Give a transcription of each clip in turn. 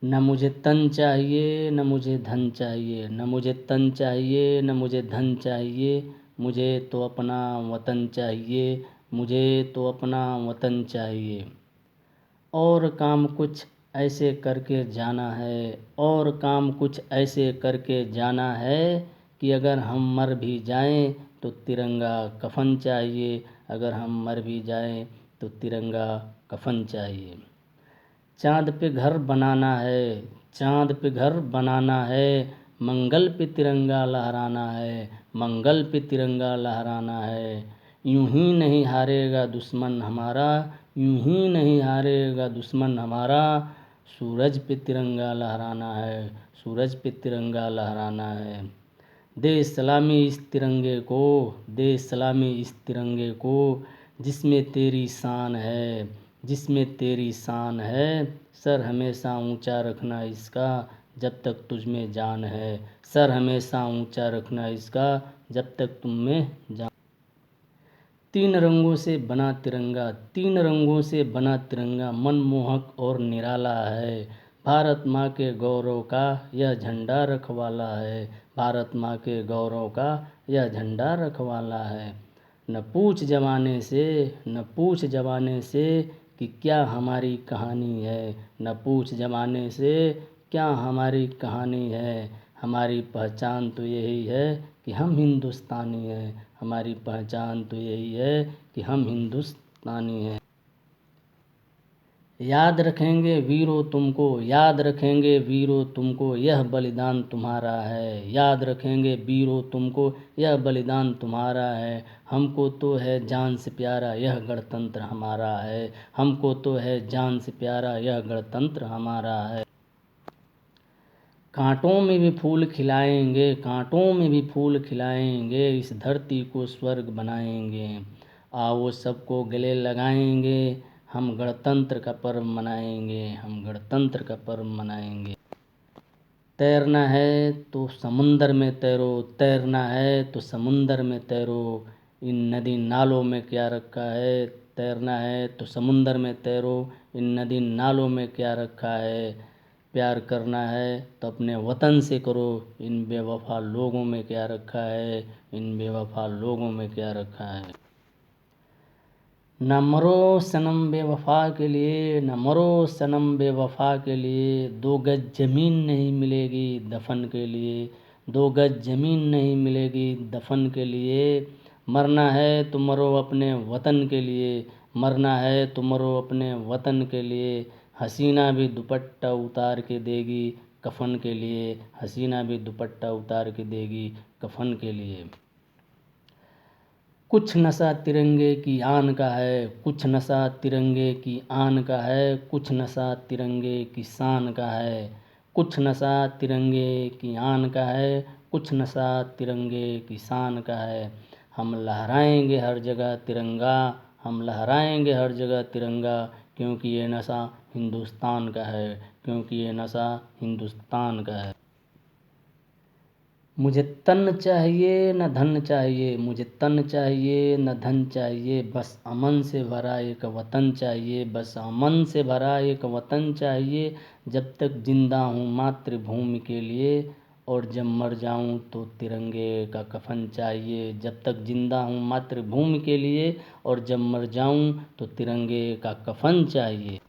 न मुझे तन चाहिए न मुझे धन चाहिए, न मुझे तन चाहिए न मुझे धन चाहिए, मुझे तो अपना वतन चाहिए, मुझे तो अपना वतन चाहिए। और काम कुछ ऐसे करके जाना है, और काम कुछ ऐसे करके जाना है कि अगर हम मर भी जाएं तो तिरंगा कफन चाहिए, अगर हम मर भी जाएं तो तिरंगा कफन चाहिए। चाँद पे घर बनाना है, चाँद पे घर बनाना है, मंगल पे तिरंगा लहराना है, मंगल पे तिरंगा लहराना है। यूं ही नहीं हारेगा दुश्मन हमारा, यूं ही नहीं हारेगा दुश्मन हमारा, सूरज पे तिरंगा लहराना है, सूरज पे तिरंगा लहराना है। दे सलामी इस तिरंगे को, दे सलामी इस तिरंगे को, जिसमें तेरी शान है, जिसमें तेरी शान है। सर हमेशा ऊंचा रखना इसका, जब तक तुझ में जान है, सर हमेशा ऊंचा रखना इसका, जब तक तुम में जान। तीन रंगों से बना तिरंगा, तीन रंगों से बना तिरंगा, मनमोहक और निराला है। भारत माँ के गौरव का यह झंडा रखवाला है, भारत माँ के गौरव का यह झंडा रखवाला है। न पूछ जमाने से, न पूछ जमाने से कि क्या हमारी कहानी है, न पूछ जमाने से क्या हमारी कहानी है। हमारी पहचान तो यही है कि हम हिंदुस्तानी हैं, हमारी पहचान तो यही है कि हम हिंदुस्तानी हैं। याद रखेंगे वीरों तुमको, याद रखेंगे वीरों तुमको, यह बलिदान तुम्हारा है, याद रखेंगे वीरों तुमको, यह बलिदान तुम्हारा है। हमको तो है जान से प्यारा यह गणतंत्र हमारा है, हमको तो है जान से प्यारा यह गणतंत्र हमारा है। कांटों में भी फूल खिलाएंगे, कांटों में भी फूल खिलाएंगे, इस धरती को स्वर्ग बनाएंगे। आओ सबको गले लगाएंगे, हम गणतंत्र का पर्व मनाएंगे, हम गणतंत्र का पर्व मनाएंगे। तैरना है तो समुंदर में तैरो, तैरना है तो समुंदर में तैरो, इन नदी नालों में क्या रखा है। तैरना है तो समुंदर में तैरो, इन नदी नालों में क्या रखा है। प्यार करना है तो अपने वतन से करो, इन बेवफा लोगों में क्या रखा है, इन बेवफा लोगों में क्या रखा है। न मरो सनम बेवफा के लिए, न मरो सनम बेवफा के लिए, 2 गज ज़मीन नहीं मिलेगी दफन के लिए, 2 गज ज़मीन नहीं मिलेगी दफन के लिए। मरना है तो मरो अपने वतन के लिए, मरना है तो मरो अपने वतन के लिए। हसीना भी दुपट्टा उतार के देगी कफन के लिए, हसीना भी दुपट्टा उतार के देगी कफन के लिए। कुछ नशा तिरंगे की आन का है, कुछ नशा तिरंगे की आन का है, कुछ नशा तिरंगे की शान का है। कुछ नशा तिरंगे की आन का है, कुछ नशा तिरंगे की शान का है। हम लहराएंगे हर जगह तिरंगा, हम लहराएंगे हर जगह तिरंगा, क्योंकि ये नशा हिंदुस्तान का है, क्योंकि ये नशा हिंदुस्तान का है। मुझे तन चाहिए न धन चाहिए, मुझे तन चाहिए न धन चाहिए, बस अमन से भरा एक वतन चाहिए, बस अमन से भरा एक वतन चाहिए। जब तक जिंदा हूँ मातृभूमि के लिए, और जब मर जाऊँ तो तिरंगे का कफन चाहिए। जब तक जिंदा हूँ मातृभूमि के लिए, और जब मर जाऊँ तो तिरंगे का कफन चाहिए।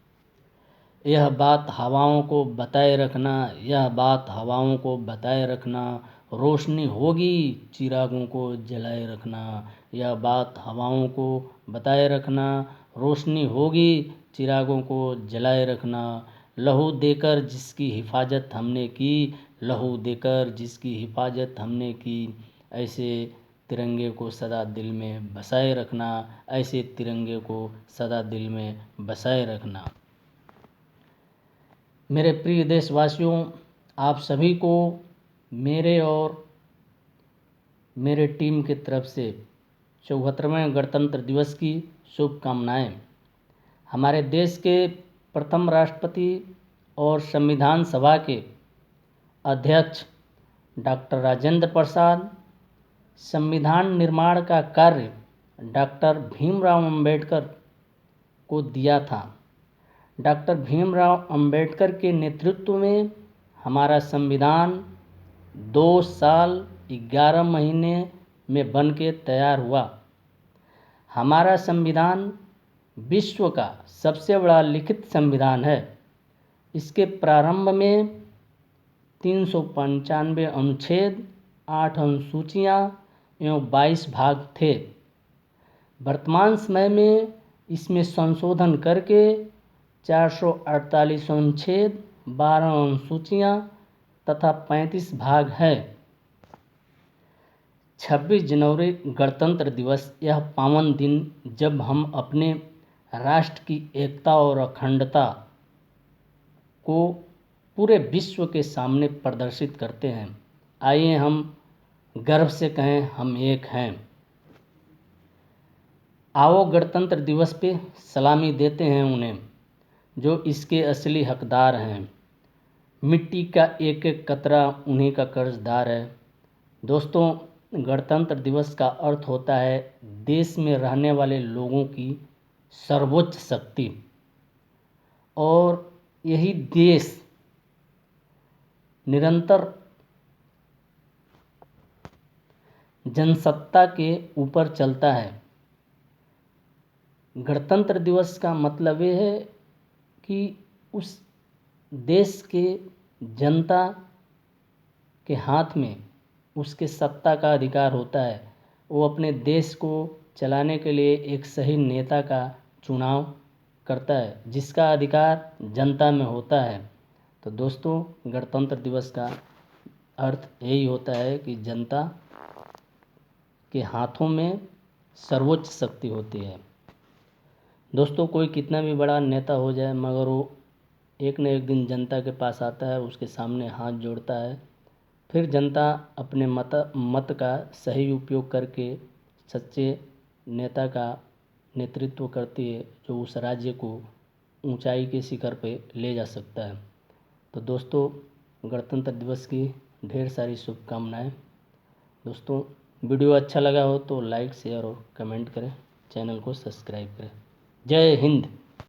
यह बात हवाओं को बताए रखना, यह बात हवाओं को बताए रखना, रोशनी होगी चिरागों को जलाए रखना। यह बात हवाओं को बताए रखना, रोशनी होगी चिरागों को जलाए रखना। लहू देकर जिसकी हिफाजत हमने की, लहू देकर जिसकी हिफाजत हमने की, ऐसे तिरंगे को सदा दिल में बसाए रखना, ऐसे तिरंगे को सदा दिल में बसाए रखना। मेरे प्रिय देशवासियों, आप सभी को मेरे और मेरे टीम की तरफ से 74वें गणतंत्र दिवस की शुभकामनाएं। हमारे देश के प्रथम राष्ट्रपति और संविधान सभा के अध्यक्ष डॉक्टर राजेंद्र प्रसाद, संविधान निर्माण का कार्य डॉक्टर भीमराव अंबेडकर को दिया था। डॉक्टर भीमराव अंबेडकर के नेतृत्व में हमारा संविधान 2 साल 11 महीने में बन के तैयार हुआ। हमारा संविधान विश्व का सबसे बड़ा लिखित संविधान है। इसके प्रारंभ में 395 अनुच्छेद, 8 अनुसूचियाँ एवं 22 भाग थे। वर्तमान समय में इसमें संशोधन करके 448 अनुच्छेद, 12 अनुसूचियाँ तथा 35 भाग है। 26 जनवरी गणतंत्र दिवस यह पावन दिन जब हम अपने राष्ट्र की एकता और अखंडता को पूरे विश्व के सामने प्रदर्शित करते हैं। आइए हम गर्व से कहें, हम एक हैं। आओ गणतंत्र दिवस पे सलामी देते हैं उन्हें जो इसके असली हकदार हैं। मिट्टी का एक एक कतरा उन्हीं का कर्जदार है। दोस्तों, गणतंत्र दिवस का अर्थ होता है देश में रहने वाले लोगों की सर्वोच्च शक्ति, और यही देश निरंतर जनसत्ता के ऊपर चलता है। गणतंत्र दिवस का मतलब ये है कि उस देश के जनता के हाथ में उसके सत्ता का अधिकार होता है। वो अपने देश को चलाने के लिए एक सही नेता का चुनाव करता है, जिसका अधिकार जनता में होता है। तो दोस्तों, गणतंत्र दिवस का अर्थ यही होता है कि जनता के हाथों में सर्वोच्च शक्ति होती है। दोस्तों, कोई कितना भी बड़ा नेता हो जाए, मगर वो एक न एक दिन जनता के पास आता है, उसके सामने हाथ जोड़ता है। फिर जनता अपने मत का सही उपयोग करके सच्चे नेता का नेतृत्व करती है, जो उस राज्य को ऊंचाई के शिखर पे ले जा सकता है। तो दोस्तों, गणतंत्र दिवस की ढेर सारी शुभकामनाएं। दोस्तों, वीडियो अच्छा लगा हो तो लाइक, शेयर और कमेंट करें। चैनल को सब्सक्राइब करें। जय हिंद।